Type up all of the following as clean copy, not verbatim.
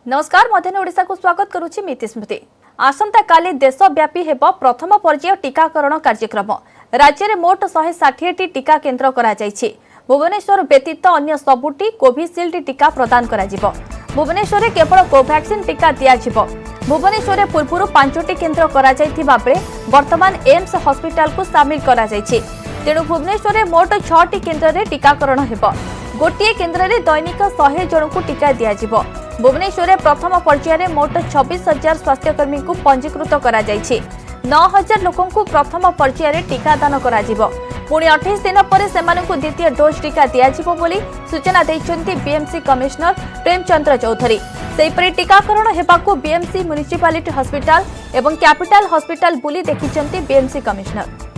नमस्कार मध्याह्न ओडिशा को स्वागत करुछि मिति स्मृति। आसंता काली देशव्यापी हेबो प्रथम पर्याय टीकाकरण कार्यक्रम। राज्य में मोट 160 टी टीका केन्द्र करा जायछि। भुवनेश्वर व्यतीत अन्य सबुटी कोविशील्ड टीका प्रदान करा जिवो। भुवनेश्वर में केवल कोवैक्सीन टीका दिया जिवो। भुवनेश्वर पूर्व 5टी केन्द्र करा जायथिबा बेले वर्तमान एम्स हॉस्पिटल को शामिल करा जायछि। तेणु भुवनेश्वर में मोट 6टी केन्द्र में टीकाकरण हेबो। गोटे केन्द्र में दैनिक 100 जन को टीका दिया जिवो। भुवनेश्वर में प्रथम पर्याय मोट 26,000 स्वास्थ्यकर्मी को पंजीकृत करा जायछि। 9,000 लोकों को प्रथम पर्याय टीकादान करा जिवो। पुणी 28 दिन पर सेमानकु द्वितीय डोज टीका दिया जिवो बोली सूचना दैछन्ति बीएमसी कमिश्नर प्रेमचंद्र चौधरी। सेहिपरि टीकाकरण हेबाकु बीएमसी म्युनिसिपालिटी हॉस्पिटल एवं कैपिटल हॉस्पिटल बुली देखिछन्ति बीएमसी कमिश्नर।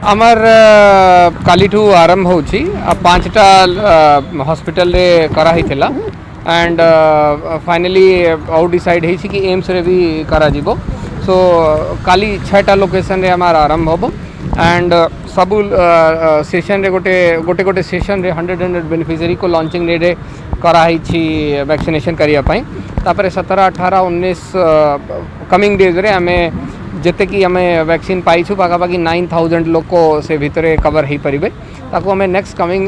आमर कालीठू आरंभ होची 5टा हॉस्पिटल रे करा हिथिला एंड फाइनली आउट डिसाइड हेछि कि एम्स रे भी करा जिवो। सो काली 6टा लोकेशन रे हमार आरंभ होबो एंड सबु सेशन रे गोटे गोटे सेशन रे 100 बेनिफिशियरी को लॉन्चिंग नेडे करा हिछि वैक्सीनेशन करिया पई। तापर 17 18 19 कमिंग डेज रे हमें जेते कि हमें वैक्सीन पाइछु पाखापाखि 9,000 लोक से भितरे कवर हो पारे ताको हमें नेक्स्ट कमिंग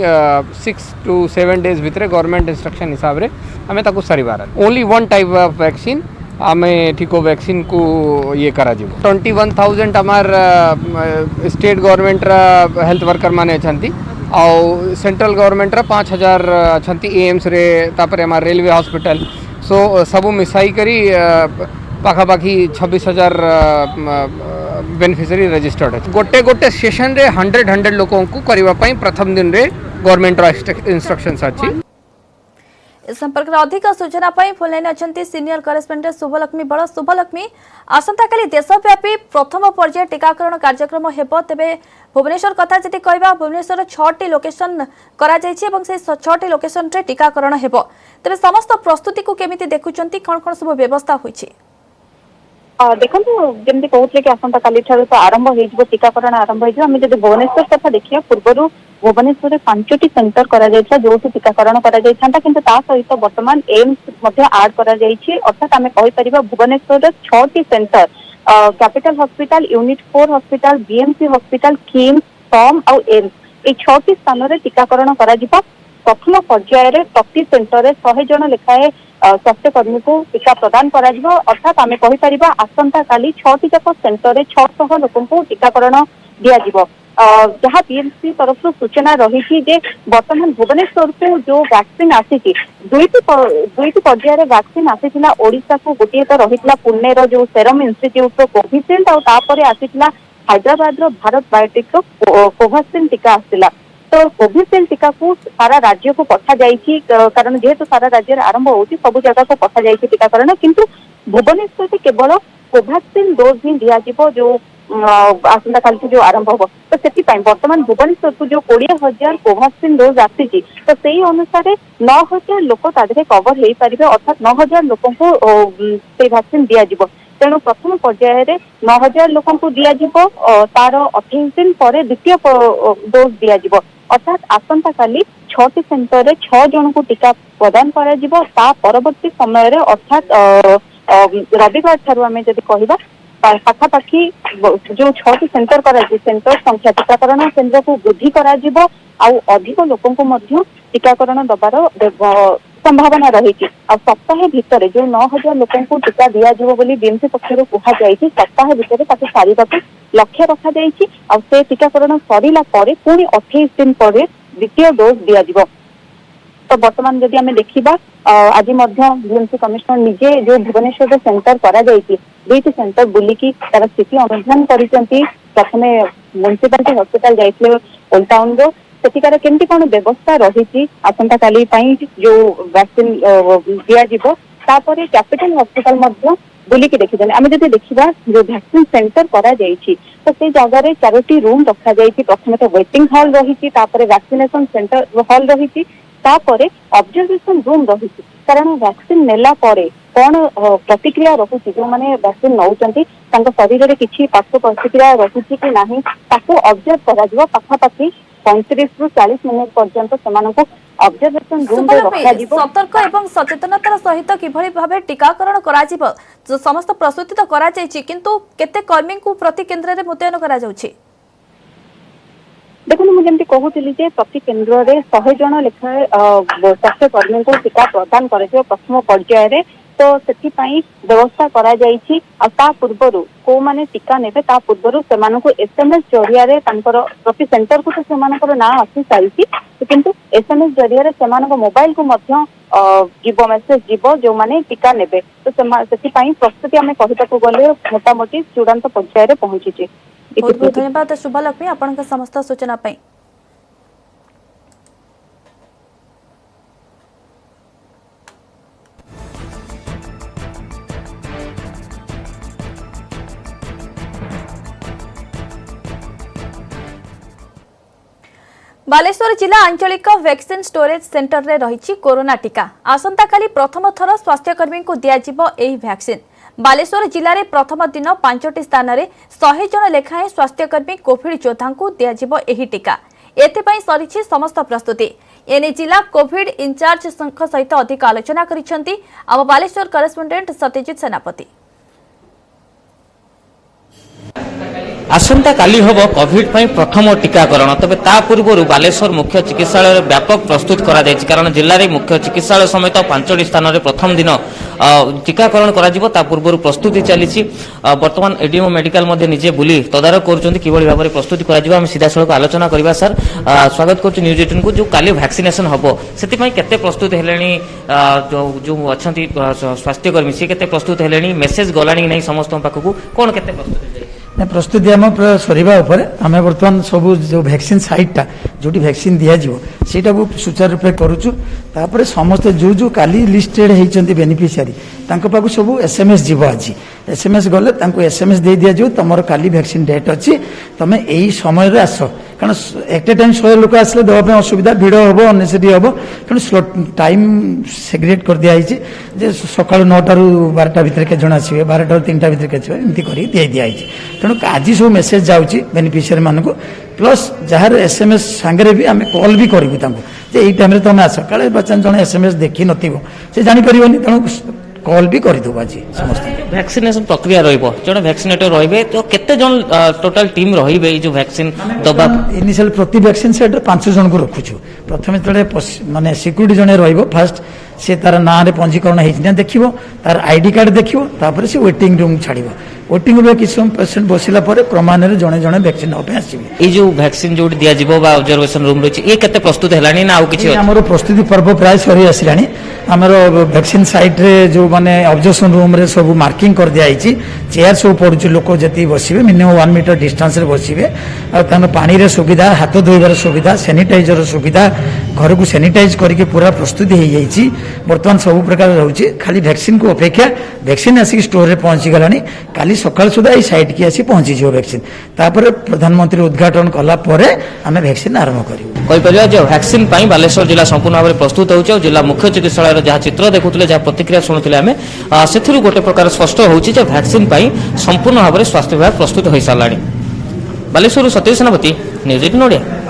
6 to 7 डेज भितरे गवर्नमेंट इंस्ट्रक्शन हिसाब रे हमें ताको सरीबार only one type of vaccine हमें ठीको वैक्सीन को ये करा जिवो। 21,000 हमार स्टेट गवर्नमेंट हेल्थ वर्कर माने अछंती आउ सेंट्रल गवर्नमेंट 5,000 अछंती एम्स रे तापर हमार रेलवे हॉस्पिटल। सो सबु मिसाई करी पाखापाखि 26,000 बेनिफिशियरी रजिस्टर्ड है। गोटे गोटे सेशन रे 100 लोकों को करबा पई प्रथम दिन रे गवर्नमेंट रो इंस्ट्रक्शंस अछि। इस संपर्क में अधिक सूचना पाई फोन लाइन अछंती सीनियर करेस्पोंडेंट शुभलक्ष्मी बड़। शुभलक्ष्मी, आसंता काली देशव्यापी प्रथम पर्याय टीकाकरण कार्यक्रम हेबो। तेबे भुवनेश्वर कथा जति कहबा भुवनेश्वर 6टी लोकेशन करा जायछि एवं से 6टी लोकेशन रे टीकाकरण हेबो। तेबे समस्त प्रस्तुति को केमिति देखुचंती कोन कोन सब व्यवस्था होइछि? देखो जमी कहते कि आसंता काली तो आरंभ हो टीकाकरण आरंभ होमें जब भुवनेश्वर कथा देखिए पूर्व भुवनेश्वर 5टी सेंटर करा जो टीकाकरण करा किंतु ता सहित वर्तमान एम्स आड करा अर्थात आम कहीपर भुवनेश्वर 6टी centre capital hospital unit 4 hospital BMC hospital KIMS SUM आउ एम्स ये 6टी स्थान में टीकाकरण करा प्रथम पर्यायर प्रति सेंटर 100 जन लेखाएं स्वास्थ्यकर्मी को टीका प्रदान करा अर्थात आम कहीपर आसंता काली 6टी जाक सेंटर 600 लोक को टीकाकरण दिज्व। जहाँ बीएमसी तरफ सूचना रही वर्तमान भुवनेश्वर को जो वैक्सीन आसी दुईटी पर्यायर वैक्सीन आसीला ओडिशा को गोटे तो रही पुणे जो सेरम इंस्टीट्यूट कोविशील्ड आउे आसीला हैदराबाद भारत बायोटेक कोवैक्सीन टीका आसला। तो कोविशील्ड टीका को सारा राज्य को पठा जाइए कारण जेहेतु सारा राज्य आरंभ होती सब जगह को पठा जाइए टीकाकरण किंतु भुवनेश्वर से केवल कोवैक्सीन डोज ही दिज्व जो आसंता काली जो आरंभ हो। तो से वर्तमान भुवनेश्वर को जो 20,000 कोवैक्सीन डोज आसी तो से अनुसार 9,000 लोक कवर हो पारे अर्थात 9,000 लोक को वैक्सीन दिज्व। तेणु प्रथम पर्यायर 9,000 लोक को दिज्व तार 28 दिन पर द्वितीय डोज दिज्व अर्थात आसंता काली 6टी सेंटर 6 जन को टीका प्रदान करा परवर्ती समय अर्थात रविवार ठारू आम जब कहवा पाखापाखि जो 6टी सेंटर सेंटर संख्या टीकाकरण केन्द्र को वृद्धि करा अधिक लोकों टीकाकरण दबार संभावना रही। सप्ताह भितर जो 9,000 लोकों को टीका दिज्व बोली बीएमसी पक्षर कहुई सप्ताह भितर सारे लक्ष्य रखा से टीकाकरण सरला पुणी 28 दिन पर द्वितीय डोज दिज्व। तो वर्तमान जदि आम देखा आज बीएमसी कमिश्नर निजे जो भुवनेश्वर सेंटर करा दुईटी सेंटर बुलिकी तार स्थिति अनुधान कर प्रथम म्युनिसिपालिटी हॉस्पिटल जाइए ओल्ड टाउन सेठिकार केमती कौन व्यवस्था रही आसंता काली जो वैक्सीन दिज्व तापर कैपिटल हॉस्पिटल बुलिकी देखी आम जब देखा जो वैक्सीन सेंटर करा तो से जगह 4टी रूम रखा प्रथम तो वेटिंग हॉल रही वैक्सीनेशन सेंटर हॉल रही ऑब्जर्वेशन रूम रही कारण वैक्सीन नेला कौन प्रतिक्रिया रही जो मैंने वैक्सीन नौकरी शरीर में किसी पार्श्व प्रतिक्रिया रही कि ना ऑब्जर्व कर पाखापाखि 35 ରୁ 40 मिनिट पर्यंत ऑब्जर्वेशन रूम रे रखा जीवो। सतर्क एवं सचेतनतार सहित किभଳି भाबे टीकाकरण करा जीवो जो समस्त प्रस्तुति तो करा जायछि किंतु केते कर्मी को प्रति केंद्र रे मुतयन करा जाउछि। देखो मुझे जमी कहूली प्रति केन्द्र में 100 जन लेखाएं स्वास्थ्य कर्मी को टीका प्रदान कर प्रथम पर्यायर तो से व्यवस्था करा जायछि। पूर्वर को माने टीका नेबे ता पूर्वर से एसएमएस जरिया प्रति सेंटर को तो ना आसी सारी किंतु एसएमएस जरिया से मोबाइल को जीव मेसेज जीव जो माने टीका नेबे तो से प्रस्तुति आम कहता गले मोटामोटी चूड़ांत पर्यायर पहुंची। बहुत बहुत धन्यवाद शुभलक्ष्मी आपन समस्त सूचना पाई। बालेश्वर जिला आंचलिक वैक्सीन स्टोरेज सेंटर रे रही कोरोना टीका आसंता काली प्रथम थर स्वास्थ्यकर्मी को दियाजिबो एही वैक्सीन। बालेश्वर जिले में प्रथम दिन 5टी स्थान में 100 जन लेखाएं स्वास्थ्यकर्मी कोविड योद्धा को दियाजिबो एही टीका। एथिपाई सरिछि समस्त प्रस्तुति। एने जिला कोविड इंचार्ज सहित अधिक आलोचना करिसेंती आम बालेश्वर करेस्पोंडेंट सत्यजित सेनापति। आसंता काली हम कोविड प्रथम टीकाकरण तबे ता पूर्व बालेश्वर मुख्य चिकित्सालय व्यापक प्रस्तुत करा जायछि कारण जिले में मुख्य चिकित्सालय समेत 5टी स्थान में प्रथम दिन टीकाकरण करा ता पूर्व प्रस्तुति चली। वर्तमान एडीएमओ मेडिकल मध्य निजे बुली तदारख करुछन्ति किभଳି भाबरे प्रस्तुति करा हम सीधा सड़क आलोचना करबा। सर स्वागत करछु न्यूज 18 को जो काली वैक्सीनेशन हबो सेति पई केते प्रस्तुत हेलेनी जो अछंती स्वास्थ्यकर्मी से केते प्रस्तुत हेलेनी मेसेज गलानी नै समस्त पाखकु कोन केते प्रस्तुत प्रस्तुति आम सरीवा आम बर्तमान सब जो वैक्सीन साइटा जो वैक्सीन दिज्व सेटा सुचारू रूपे करुचु। तापर समस्त जो जो काली लिस्टेड होती बेनिफिशियरी पाखु सब एसएमएस जीव आज एसएमएस गले एसएमएस दे दिज्व तुम काली वैक्सीन डेट अच्छी तुम यही समय आस कारण एट ए टाइम 100 लोक आसले देवाई असुविधा भिड़ हम अनेसेसरी हम तेणु टाइम सेग्रेट कर दिखाई जे सका 9 रू 12टा भितर के जन आसवे 12टा रू 3टा भितर के एमती कर दिखाई तेणु आज सब मेसेज जाऊँगी बेनिफिशियरी मानक प्लस जार एसएमएस सांगे भी आम कॉल भी करूँ जे टाइम तुम आस काले बच्चा जन एसएमएस देखी नथिबो से जानि परिबनी तेणु कॉल भी कर दो आज समस्त वैक्सीनेशन प्रक्रिया रहिबो जण वैक्सीनेटर रहिबे तो केते जन टोटल टीम रहिबे जो वैक्सीन दबा इनिशियल प्रति वैक्सीन सेट 5 जन को रखुछु। प्रथमे तळे माने सिक्यूरिटी जने रहिबो फर्स्ट से तार ना रे पंजीकरण हेछि देखिबो तार आईडी कार्ड देखिबो तापर से वेटिंग रूम छाड़िबो वेटिंग रूम किछ पेशेंट बसिला परे क्रमान्वये जने जने वैक्सीन ओपे आसीबे। ए जो वैक्सीन जोडी दिया जिवो बा ऑब्जर्वेशन रूम रछि ए केते प्रस्तुत हेलानी ना आउ किछ हमरो प्रस्तुति पर्व प्राय सरी आसिलानी हमरो वैक्सीन साइट रे जो माने ऑब्जर्वेशन रूम रे सब मार्किंग कर दिया आइछि चेयर सब पड़ुछि लोक जति बसिबे मिनिमम 1 मीटर डिस्टेंस रे बसिबे आ तानो पानी रे सुविधा हाथ धोइबार सुविधा सैनिटाइजर सुविधा घर को सैनिटाइज करके पूरा प्रस्तुति हो जाइए बर्तमान सब प्रकार रोचे खाली वैक्सीन को अपेक्षा वैक्सीन आसिक स्टोर रे पहुंची गलानी काली सकाळ सुधा ई साइट की आसी पहुंची जो वैक्सीन तापर प्रधानमंत्री उद्घाटन कला परे आमे वैक्सीन आरंभ करियो। कहि परिया जे वैक्सीन पई बालेश्वर जिला संपूर्ण भाव प्रस्तुत होउछ जिला मुख्य चिकित्सालय जहाँ चित्र देखुतले जहाँ प्रतिक्रिया शुणुतले आमे सेथिरु गोटे प्रकार स्पष्ट होउछि जे वैक्सीन पई संपूर्ण भाव स्वास्थ्य विभाग प्रस्तुत होई सालानी। बालेश्वर सतीश सेनापति न्यूज 18 ओडिया।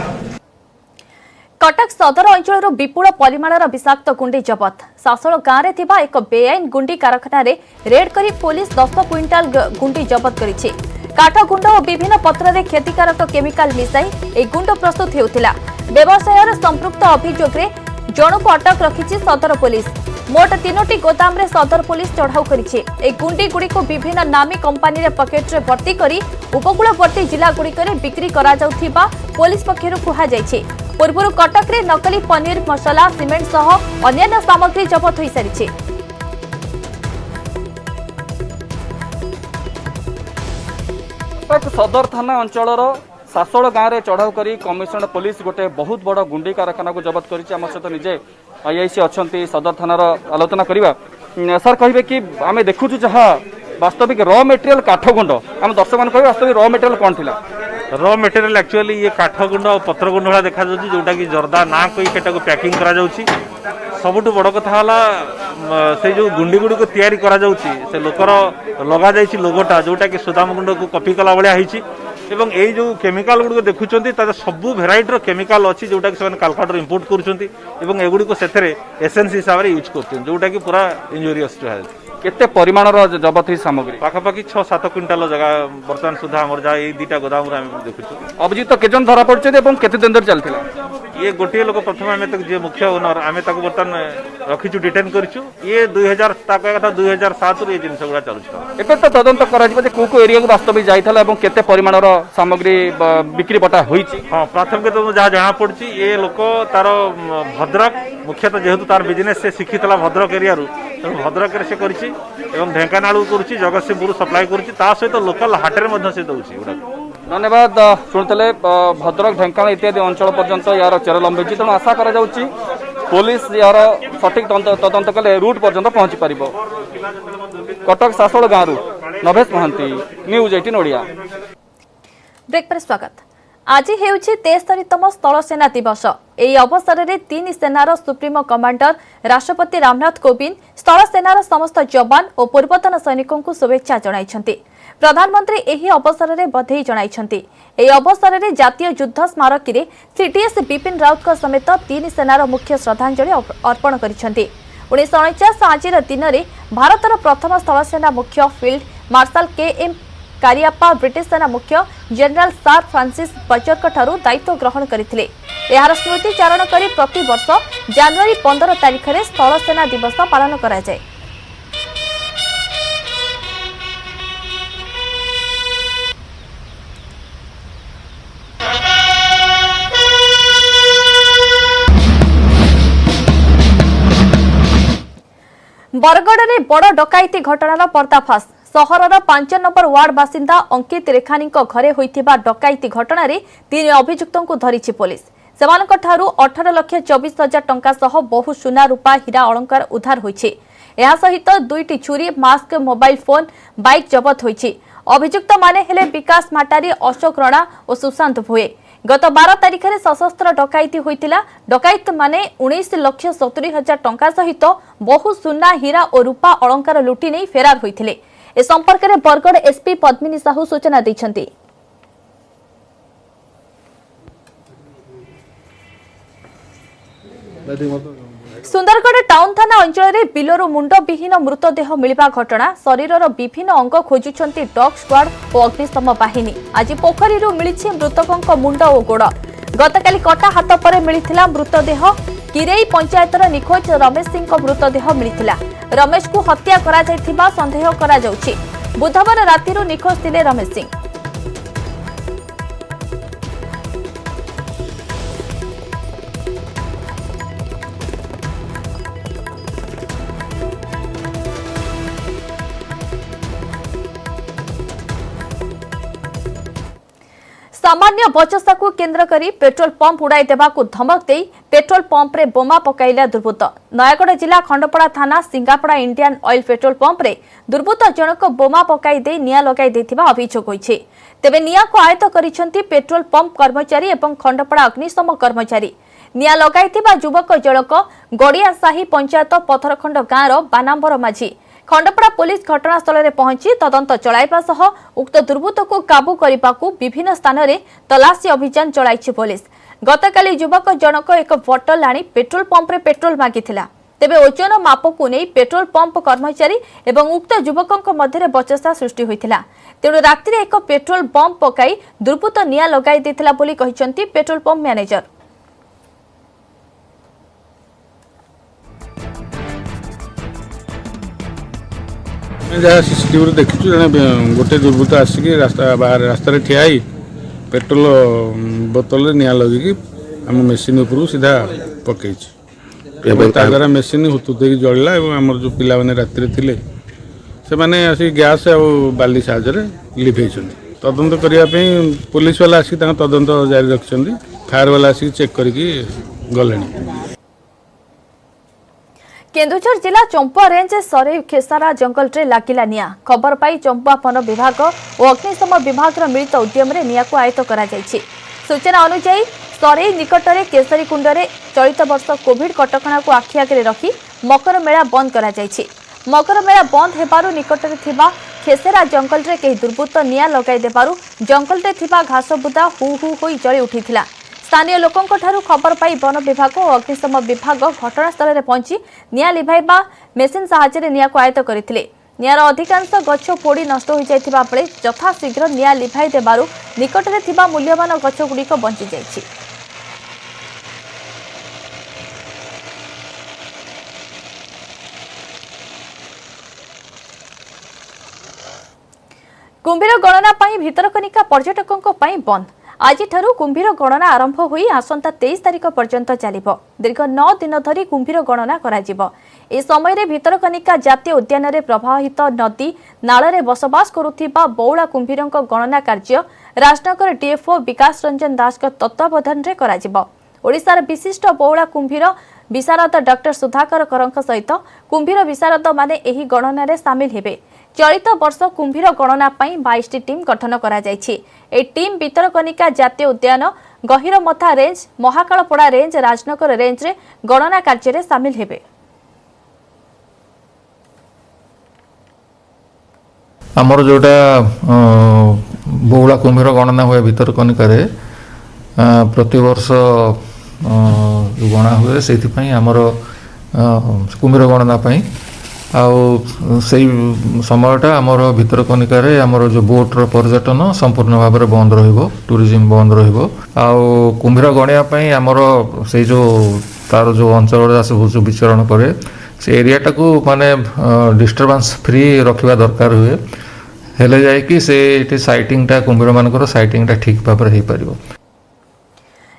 कटक सदर अंचल विपुल परिमाणर विषाक्त गुंडी जबत सासोल गांव में एक बेआईन गुंडी कारखाना रेड करी पुलिस 10 क्विंटाल गुंडी जबत करिछि। काठ गुंड और विभिन्न पत्र में क्षतिकारक केमिकाल मिसाई एक गुंड प्रस्तुत होउथिला। व्यवसायर संपृक्त अभियोग रे जणु को अटक रखिछि सदर पुलिस। मोट 3टी गोदाम रे सदर पुलिस चढ़ाऊ करिछि। एक गुंडी गुड़ी को विभिन्न नामी कंपानी रे पकेट रे भर्ती करी उपकूलवर्ती जिला गुड़िक बिक्री करा जाउथिबा पुलिस पक्षरु कुहा जाइछि। पूर्व कटक रे नकली पनीर मसला सीमेंट सह अन्य सामग्री जबत हो सारी। सदर थाना अंचल सासोल गाँव में चढ़ाऊ कर कमिशनर पुलिस गोटे बहुत बड़ गुंडी कारखाना को जबत कर सहित निजे आईआईसी अच्छा सदर थानार आलोचना करवा। सर कहे कि आम देखु जहाँ वास्तविक र मेटेरियल काठ गुंड आम दर्शक मान कह वास्तविक र मेटेरियल कौन थी र मेटेरियल एक्चुअली ये काठ गुंड और पत्र गुंड भाई देखा जोटा कि जर्दा ना कही पैकिंग करा सबुठ बड़ कथा से जो गुंडी गुड़ी को तैयारी करा से लोकर लगा लोगोटा जोटा कि सुदाम गुंड को कॉपी कला भाया এবং এই যে কেমিকাল গুড়িক দেখুছেন তাদের সবু ভেরাইটির কেমিকাল অছি যেটা কি সে কালকাটার ইম্পোর্ট করছেন এবং এগুড়িক সেথেরে এসেন্স হিসাবে ইউজ করছেন যেটা কি পুরা ইঞ্জুরিয়স টু হেলথ। কেতে পরিমাণর জবত হই সামগ্রী? পাখাপাখি 6-7 কুইন্টাল জায়গা বর্তমান সুদ্ধা আমার যা এই দুইটা গোদামরে আমি দেখুছু। অভিযুক্ত কেজন ধরা পড়ছে এবং কেতে দিন ধরে চালিଥିଲା? ইয়ে গোটিয়ে লোক প্রথমে আমি তাকে যে মুখ্য ওনর আমি তাকে বর্তমান রখিছু ডিটেন করিছু। ইয়ে 2000 তাকে কথা 2007 ରୁ এই জিনিস গুড়া চালুছ। ଏବେ ତ ତଦନ୍ତ କରାଯିବ ଯେ କୋଉ କୋଉ ଏରିଆକୁ ବାସ୍ତବିକ ଯାଇଥିଲା ଏବଂ କେତେ ପରିମାଣର ସାମଗ୍ରୀ ବିକ୍ରି ବଟା ହୋଇଛି। ହଁ ପ୍ରାଥମିକ ତ ଯାହା ଜଣା ପଡୁଛି ଏ ଲୋକ ତାର ଭଦ୍ରକ ମୁଖ୍ୟତଃ ଯେହେତୁ ତାର ବିଜନେସ ସେ ଶିଖିଥିଲା ଭଦ୍ରକ ଏରିଆରୁ ତେଣୁ ଭଦ୍ରକରେ ସେ କରିଛି ଏବଂ ଢେଙ୍କାନାଳକୁ କରୁଛି ଜଗତସିଂହପୁର ସପ୍ଲାଏ କରୁଛି ତା ସହିତ ଲୋକାଲ ହାଟରେ ମଧ୍ୟ ସେ ଦଉଛି ଏଗୁଡାକ। ଧନ୍ୟବାଦ। ଶୁଣିଥିଲେ ଭଦ୍ରକ ଢେଙ୍କାନାଳ ଇତ୍ୟାଦି ଅଞ୍ଚଳ ପର୍ଯ୍ୟନ୍ତ ଏହାର ଚେର ଲମ୍ବିଛି ତେଣୁ ଆଶା କରାଯାଉଛି ପୋଲିସ ଏହାର ସଠିକ ତଦନ୍ତ କଲେ ରୁଟ୍ ପର୍ଯ୍ୟନ୍ତ ପହଞ୍ଚି ପାରିବ। କଟକ ସାସୋଳ ଗାଁରୁ ନଭେଶ ମହାନ୍ତି, ନ୍ୟୁଜ୍ 18 ଓଡ଼ିଆ। ବ୍ରେକ୍ ପରେ ସ୍ୱାଗତ। ଆଜି ହେଉଛି 73ତମ ସ୍ଥଳ ସେନା ଦିବସ। ଏହି ଅବସରରେ 3 ସେନାର ସୁପ୍ରିମୋ କମାଣ୍ଡର ରାଷ୍ଟ୍ରପତି ରାମନାଥ କୋବିନ୍ଦ ସ୍ଥଳ ସେନାର ସମସ୍ତ ଯବାନ ଓ ପୂର୍ବତନ ସୈନିକଙ୍କୁ ଶୁଭେଚ୍ଛା ଜଣାଇଛନ୍ତି। ପ୍ରଧାନମନ୍ତ୍ରୀ ଏହି ଅବସରରେ ବଧେଇ ଜଣାଇଛନ୍ତି। ଏହି ଅବସରରେ ଜାତୀୟ ଯୁଦ୍ଧ ସ୍ମାରକୀରେ ସିଡିଏସ୍ ବିପିନ ରାଉତଙ୍କ ସମେତ 3 ସେନାର ମୁଖ୍ୟ ଶ୍ରଦ୍ଧାଞ୍ଜଳି ଅର୍ପଣ କରିଛନ୍ତି। 1949 ଆଜିର ଦିନରେ ଭାରତର ପ୍ରଥମ ସ୍ଥଳସେନା ମୁଖ୍ୟ field marshal KM Cariappa British ସେନା ମୁଖ୍ୟ ଜେନେରାଲ ସାର୍ ଫ୍ରାନ୍ସିସ୍ ବଚରଙ୍କଠାରୁ ଦାୟିତ୍ୱ ଗ୍ରହଣ କରିଥିଲେ। ଏହାର ସ୍ମୃତି ଚାରଣ କରି ପ୍ରତିବର୍ଷ ଜାନୁଆରୀ 15 ତାରିଖରେ ସ୍ଥଳସେନା ଦିବସ ପାଳନ କରାଯାଏ। बरगढ़ बड़ डकायती घटनार पर्दाफाश। सहरर 5 नंबर वार्ड बासिंदा अंकित रेखानी घरे होइथिबा डकायती घटना रे 3 अभियुक्तों को धरिछि पुलिस। सेमानक ठारू 18,24,000 टंका सह बहु सुना रूपा हीरा अलंकार उद्धार होइछि। एहा सहित 2टी छुरी, मास्क, मोबाइल फोन, बाइक जबत होइछि। अभियुक्त माने हेले विकास माटारी, अशोक रणा और सुशांत भोए। गत 12 तारिख में सशस्त्र डकायती होइतिला। डकायत माने 19,70,000 टंका सहित बहु सुना, हीरा और रूपा अलंकार लुटी नहीं फेरार होइतिले। ए संपर्क में बरगढ़ एसपी पद्मिनी साहू सूचना दैछन्ति। सुंदरगढ़ टाउन थाना अंचल में बिलरू मुंडविहीन मृतदेह मिलवा घटना। शरीरर विभिन्न अंग खोजुछन्ति डॉग स्क्वाड और अग्निशम बाहिनी। आज पोखरी मिली मृतकों मुंड और गोड़। गतकाली कटा हाथ पर मिलिथिला मृतदेह। किरेई पंचायतर निखोज रमेश सिंह मृतदेह मिलिथिला। रमेश को हत्या करा जायथिबा संदेह करा जाउछि। बुधवार रातिरु निखोज थिले रमेश सिंह। सामान्य बचसा को केन्द्र करी पेट्रोल पंप उड़ाई देवा को धमक दे पेट्रोल पंप रे बोमा पकाइला दुर्बृत्त। नयागढ़ जिला खंडपड़ा थाना सिंगापड़ा इंडियन ऑयल पेट्रोल पंप रे दुर्बृत्त जनक बोमा पकाई दे निया लगाई देथिबा अभियोग होइछे। तेबे निया को आयत्त करिसेंती पेट्रोल पंप कर्मचारी एवं खंडपड़ा अग्निशम कर्मचारी। निया लगाइथिबा युवक जनक गड़ियासाही पंचायत पथरखंड गाँव बानांबर माझी। खंडपड़ा पुलिस घटनास्थल में पहुंची तदंत चलाइबा सह उक्त दुर्बृत्त को काबू करने को विभिन्न स्थान में तलाशी अभियान चलाई पुलिस। गतकाली युवक जनक एक बोतल आनी पेट्रोल पंप रे पेट्रोल मागिथिला। तेबे ओजन माप को नहीं पेट्रोल पंप कर्मचारी एवं उक्त युवकों मध्य बचसा सृष्टि होइथिला। तेणु राति एक पेट्रोल पंप पकाई दुर्बृत्त निया लगाई देथिला बोली कहिसंती पेट्रोल पंप मैनेजर। जहाँ सीसीटीवी देखी जड़े गोटे दुर्बृत्त आसिक रास्ता बाहर रास्ता ठिया पेट्रोल बोतल निआ लगे आम मेसीन उपरू सीधा पकई द्वारा मेसीन हुतुक जलला और आम जो पिला मैंने राति थे से मैंने आसिक गैस आ बाली साहाଯ୍ୟ लिभे तदंत करने पुलिस वाला आसिक तदंत जारी रखिंट फायर वाला आसिक चेक करके गले। केन्दुझर जिला चंपुआ रेंज सरे खेसारा जंगल रे लागिला निया। खबर पाई चंपुआ वन विभाग और अग्निशम विभाग मिलित उद्यम रे निया को आयत्त करा जायछि। सूचना अनुसार सरे निकट में केसरी कुंड में चलित वर्ष कोविड कटकणा को आखि आगे रखी मकर मेला बंद करा जायछि। मकर मेला बंद हेबारु निकट में थिबा खेसेरा जंगल रे कई दुर्बृत्त निया लगाई देबारु जंगल रे थिबा घास बुदा हु हु होई जଳି उठिथिला। स्थानीय लोकंक ठारू खबर पाई वन विभाग और अग्निशम विभाग घटनास्थल में पहुंची निया लिभाइबा मेसिन साहाय्य निया को आयत्त करथिले। नियार अधिकांश गछ पोड़ी नष्ट हो जाइथिबा बेले यथाशीघ्र निया लिभाई देबारु निकटरे थिबा मूल्यवान गछ गुड़िक बंची जाइछि। कुंभीर गणना पाई भितरकनिका पर्यटकों पाई बंद। आज कुंभीर गणना आरंभ हुई आसंता 23 तारिख पर्यंत चलिब। दीर्घ 9 दिन धरी कुंभीर गणना कराजिब। ए समय भितरकनिका जातीय उद्यान रे प्रवाहित नदी नाଳରେ बसवास करुथिबा बौला कुंभीरଙ୍କ गणना कार्य राजनगर डीएफओ विकास रंजन दास तत्वावधान रे कराजिब। ओडिशार विशिष्ट बौला कुंभीर विशारद डॉक्टर सुधाकर करଙ୍କ सहित कुंभीर विशारद माने एही गणना रे शामिल हेबे। चलित वर्ष कुंभीर गणना पाई 22टी टीम गठन करा जायछि। ए टीम भितरकनिका जातीय उद्यान Gahirmatha range Mahakalpada range Rajnagar range रे गणना कार्य रे शामिल हेबे। आमर जोटा बौला कुंभीर गणना हुए भितरकनिका रे प्रति वर्ष गणना हुए से आमर कुंभीर गणना पाई समयटा आमर भितरकनिका रे आमर जो बोट्र पर्यटन संपूर्ण भाव में बंद रहिबो, टूरिज्म बंद रहिबो। कुंभीर गणिया पाई आमर से जो तार जो अंचल जो विचरण करे से एरियाटा को माने डिस्टर्बेंस फ्री रखिबा दरकार हुए हेले जाय कि से साइटिंगटा कुंभीर मानकर साइटिंगटा ठीक भाव में हो पारिबो।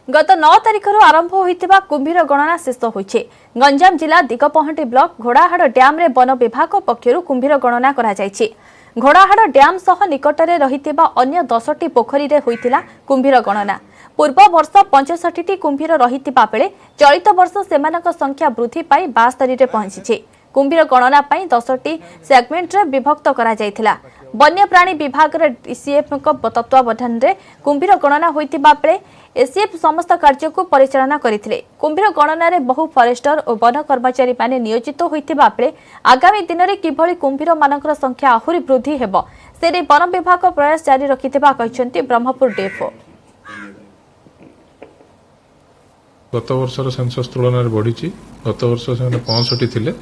गत 9 तारिख आरंभ होइतिबा कुंभीर गणना शेष होइछे। गंजाम जिला दिगपहंटी ब्लॉक घोड़ाहाड़ डैम रे वन विभाग पक्षरु कुंभीर गणना करा जायछि। घोड़ाहाड़ डैम सह निकटरे रहितिबा अन्य 10टी पोखरी रे होइतिला कुंभीर गणना। पूर्व वर्ष 65टी कुंभीर रहितिबा बेले चलित वर्ष सेमानक संख्या वृद्धि पाई 72 रे पहुंचिछे। कुंभीर गणना पाई 10टी सेगमेंट रे विभक्त करा जायथिला। वन्य प्राणी विभाग रे डीसीएफ तत्वावधान रे कुंभीर गणना होइतिबा बेले एसीएफ समस्त कार्य को परिचालना करथिले। कुंभीर गणना रे बहु फॉरेस्टर और वन कर्मचारी माने नियोजित होइतिबा बेले आगामी दिन रे किभली कुंभीर मानकर संख्या आहुरी वृद्धि हेबो से वन विभाग प्रयास जारी रखिथिबा कहिसंती ब्रह्मपुर डीएफओ। गत वर्षर सेंसस तुलन बढ़ी। गत वर्ष 65 थिले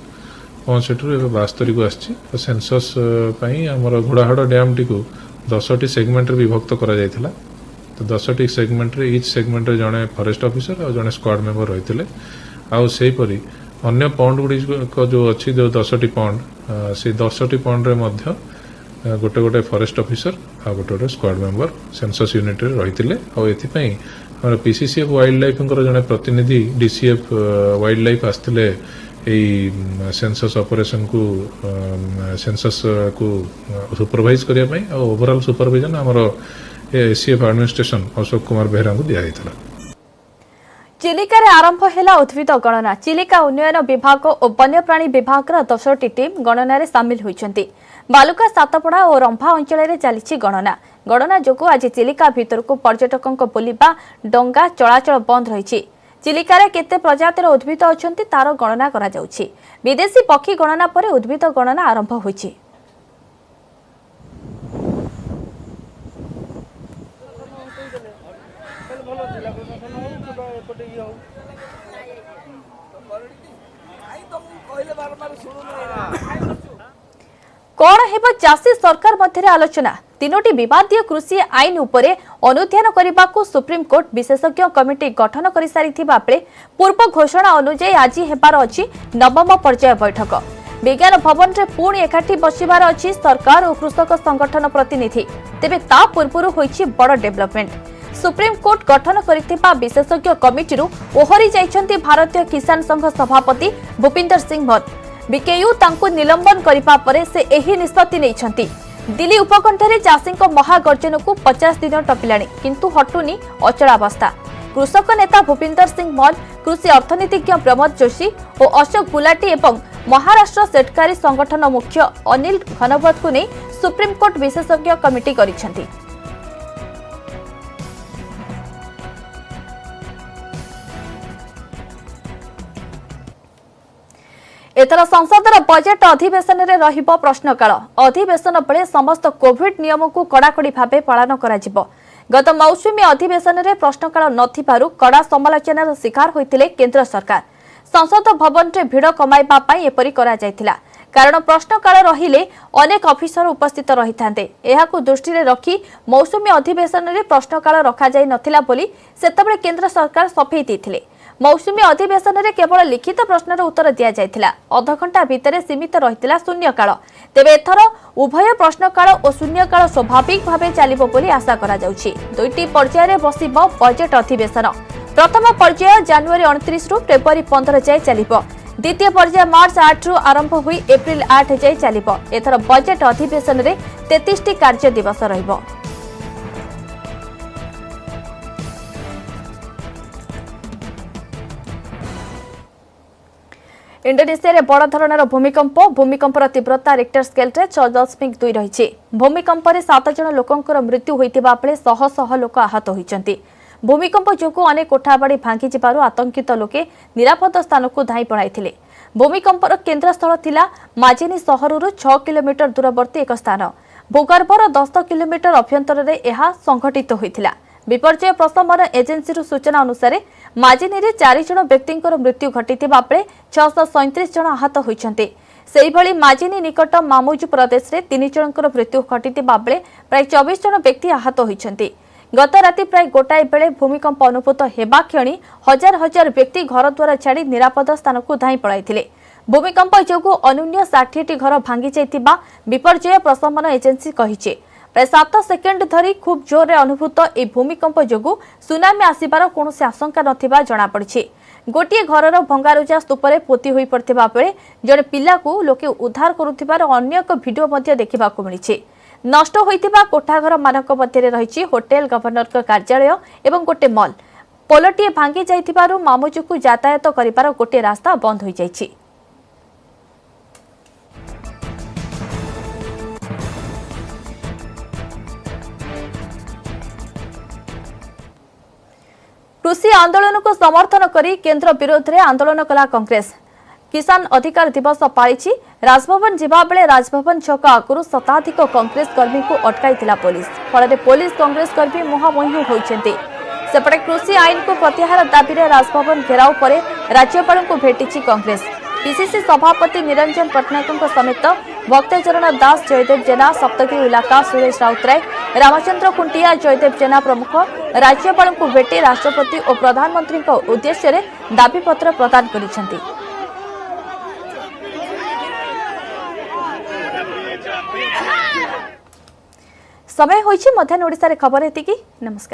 65 रु 72 को आछि। सेंसस पई हमर घोड़ाहाड़ डैम टी को 10टी सेगमेंट रे विभक्त करा जायथिला। तो 10टी सेगमेंट रे ईच सेगमेंट रे जने फॉरेस्ट ऑफिसर और जने स्क्वाड मेंबर रहिथिले। आउ सेही परी अन्य पॉइंट गुडी को जो अछि जो 10टी पॉइंट से 10टी पॉइंट रे मध्य गोटे गोटे फॉरेस्ट ऑफिसर आ गोटे गोटे स्क्वाड मेंबर सेंसस यूनिट रे रहिथिले। आ एथि पई हमर पीसीसीएफ वाइल्ड लाइफ जने प्रतिनिधि डीसीएफ वाइल्ड लाइफ आस्थिले एई सेंसस ऑपरेशन को सेंसस को सुपरवाइज करिया पई आ ओवरऑल सुपरविजन हमर एसीएफ एडमिनिस्ट्रेशन अशोक कुमार बेहरा को दिया जायतिला। चिलिका रे आरंभ हैला उद्भिद गणना। चिलिका उन्नयन विभाग और वन्यप्राणी विभाग 10टी टीम गणना रे शामिल होइछन्ती। बालुका सातपड़ा और रंभा अंचल रे चलिछि गणना। गणना जोगु आज चिलिका भीतर को पर्यटकों को बुलिबा डंगा चलाचल बंद रहिछि। चिलिका रे केते प्रजातिर उद्भिद अछन्ती तार गणना करा जाउछि। विदेशी पक्षी गणना परे उद्भिद गणना आरंभ होइछि। कौन हेब चाषी सरकार मध्य आलोचना। 3टी विवादीय कृषि आईन उपरे अनुध्यान करने को सुप्रीम कोर्ट विशेषज्ञ कमिटी गठन कर सारिथिबा बेले पूर्व घोषणा अनुसार आज हेबार अछि 9म पर्याय बैठक। विज्ञान भवन रे पुणी एकाठी बसिबार अछि सरकार और कृषक संगठन प्रतिनिधि। तेबे ता पूर्वरु होइछि बड़ डेवलपमेंट। सुप्रीम कोर्ट गठन करथिबा विशेषज्ञ कमिटी ओहरी जाइछन्ति भारतीय किसान संघ सभापति भूपिंदर सिंह मान। बीकेयू तांकु निलंबन करिपा परे से एही निष्पत्ति नेइछन्ति। दिल्ली उपकंठरे चाषीको महागर्जन को 50 दिन टपिलाणी किंतु हटुनी अचलावस्था। कृषक नेता भूपिंदर सिंह मान, कृषि अर्थनीतिज्ञ प्रमोद जोशी और अशोक गुलाटी एवं महाराष्ट्र सेटकारी संगठन मुख्य अनिल घनवत को नहीं सुप्रीम कोर्ट विशेषज्ञ कमिटी करिछन्ति। एथर संसदर बजेट अधिवेशन में रहिबो प्रश्नकाल। अधिवेशन बेले समस्त कोविड नियम को कड़ाकड़ी भाव पालन करा। गत मौसुमी अधिवेशन में प्रश्नकाल नथिबारु कड़ा समालोचनार शिकार होइतिले केंद्र सरकार। संसद भवन में भिड़ कमाइबा पई एपरि करा जायतिला, कारण प्रश्नकाल रहिले अनेक अफिसर उपस्थित रही थांते। एहाकु दृष्टि रखी मौसुमी अधिवेशन में प्रश्नकाल रखा जाय नथिला बोली सेतबेले केंद्र सरकार सफेई दैथिले। मौसुमी अधिवेशन में केवल लिखित प्रश्नर उत्तर दि जाइथिला। अध घंटा भितर सीमित रहितिला शून्यकाल। तेबे एथर उभय प्रश्नकाल और शून्यकाल स्वाभाविक भाव चलिबो बोली आशा करा जाउछि। दुईटी पर्याय रे बसिबो बजेट अधिवेशन। प्रथम पर्याय जनवरी 29 रु फेब्रुआरी 15 जाय चलिबो। द्वितीय पर्याय मार्च 8 रु आरंभ हुई एप्रिल 8 जाय चलिबो। एथर बजेट अधिवेशन रे 33 टी कार्य दिवस रहिबो। इंडोनेशिया बड़ धरणर भूमिकंपर तीव्रता रिक्टर स्केल 6.2 रही। भूमिकंप 7 जन लोकंकर मृत्यु होइतिबा बेले शह शह लोक आहत होइचंती। भूमिकंप जोगु अनेक कोठाबाड़ी भांगी जिबारु आतंकित लोके निरापद स्थान को धाई पड़ाइथिले। भूमिकंपर केन्द्रस्थल थिला माजिनी सहरु 6 किलोमीटर दूरवर्ती एक स्थान। भूगर्भर 10 किलोमीटर अभ्यंतर रे एहा संघटित होइथिला। विपर्यय प्रशमन एजेंसी सूचना अनुसार माजिनी रे 4 जन व्यक्ति मृत्यु घटिथिबा बेले 637 जन आहत होइछन्ते। सेहिभଳି माजिनी निकट मामुजु प्रदेश रे 3 जनकर मृत्यु घटिथिबा बेले प्राय 24 जन व्यक्ति आहत होइछन्ते। गत राति प्राय गोटाए बेले भूमिकंप अनुभूत हेबा क्षणी हजार हजार व्यक्ति घर द्वार छाड़ी निरापद स्थान को धाई पड़ाइथिले। भूमिकंप जोगु अनुन्य 60 घर भांगी जाइतिबा विपर्यय प्रशमन एजेंसी कहिছে। प्राय 7 सेकेंड धरी खूब जोर रे अनुभूत ए भूमिकंप जोगु सुनामी आसिबार कोनोसी आशंका नथिबा जणा पड़िछि। गोटिए घरर भंगारुजा स्तूपरे पोती होई पड़थिबा बेले जणे पिला को लोके उद्धार करुथिबार अन्य एक वीडियो मध्ये देखिबा को मिलिछि। नष्ट होइतिबा कोठाघर मानक मध्य रही होटेल गवर्नर कार्यालय एवं गोटे मॉल। पोलटिए भांगी जाइथिबारु मामुजुकु यातायात करिबार गोटे रास्ता बंद होई जाइछि। कृषि आंदोलन को समर्थन करी केंद्र विरोध में आंदोलन कला कांग्रेस। किसान अधिकार दिवस पाळिछि। राजभवन जिबा बेले राजभवन छक आगुरु शताधिक कांग्रेस कर्मी को अटकाइतिला पुलिस। फल पुलिस कांग्रेस कर्मी मुहांमुही होइछन्ते। सेपटे कृषि आईन को प्रत्याहार दाबी रे राजभवन घेराव परे राज्यपाल को भेटिछि कांग्रेस। पीसीसी सभापति निरंजन पटनायक समेत भक्तचरण दास, जयदेव जेना, सप्तगिरी इलाका सुरेश राउतराय, रामचंद्र खुंटिया, जयदेव जेना प्रमुख राज्यपाल को भेटी राष्ट्रपति और प्रधानमंत्री उद्देश्य रे दाबीपत्र प्रदान करिसेंती। समय होइछि मध्याह्न ओडिसा रे खबर हेतिकी। नमस्कार।